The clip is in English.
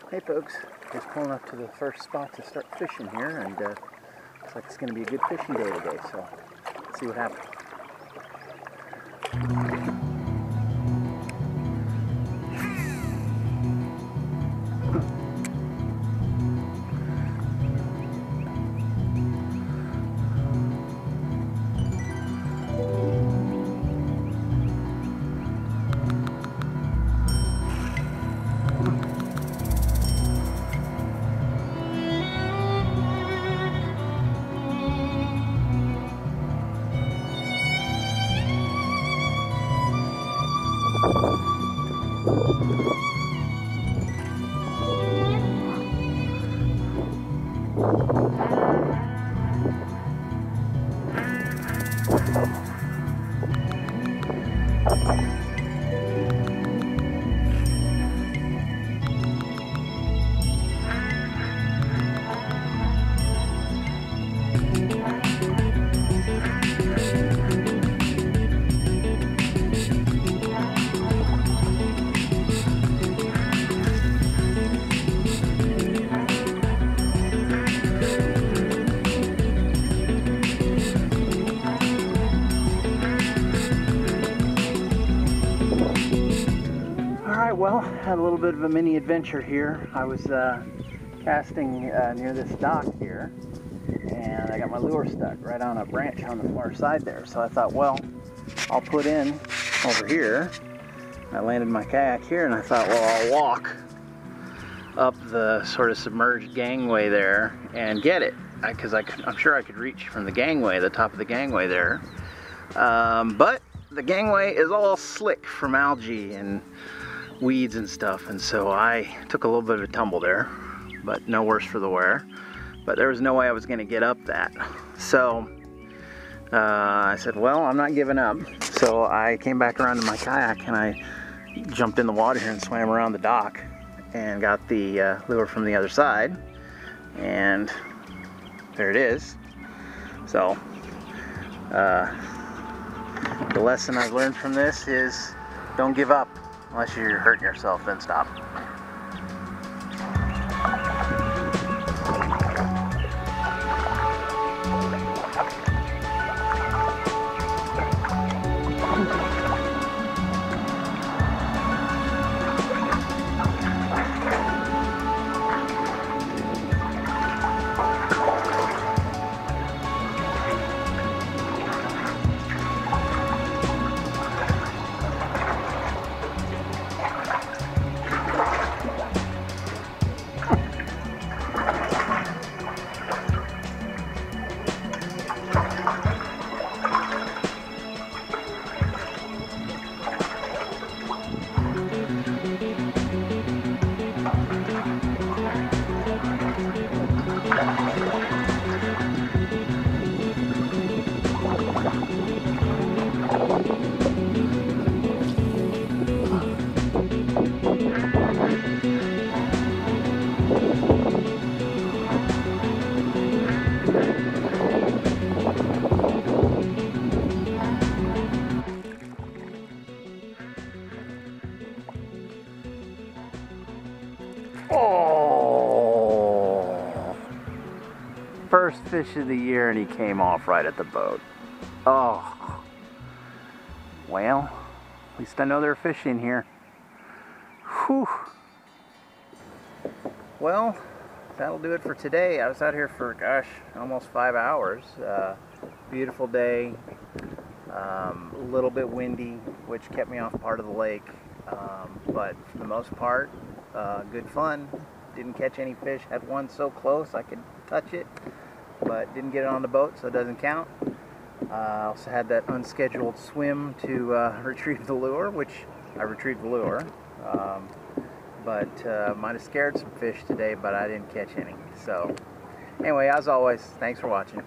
Hey folks, just pulling up to the first spot to start fishing here, and looks like it's going to be a good fishing day today, so let's see what happens. Well, had a little bit of a mini adventure here. I was casting near this dock here, and I got my lure stuck right on a branch on the far side there. So I thought, well, I'll put in over here. I landed my kayak here, and I thought, well, I'll walk up the sort of submerged gangway there and get it, because I'm sure I could reach from the gangway, the top of the gangway there. But the gangway is all slick from algae and weeds and stuff, and so I took a little bit of a tumble there, but no worse for the wear. But there was no way I was going to get up that, so I said, well, I'm not giving up. So I came back around to my kayak and I jumped in the water here and swam around the dock and got the lure from the other side, and there it is. So the lesson I've learned from this is don't give up. Unless you're hurting yourself, then stop. Oh! First fish of the year, and he came off right at the boat. Oh. Well, at least I know there are fish in here. Whew. Well, that'll do it for today. I was out here for, gosh, almost 5 hours. Beautiful day. A little bit windy, which kept me off part of the lake. But for the most part, good fun. Didn't catch any fish. Had one so close I could touch it, but didn't get it on the boat, so it doesn't count. I also had that unscheduled swim to retrieve the lure, which I retrieved the lure. But might have scared some fish today, but I didn't catch any. So anyway, as always, thanks for watching.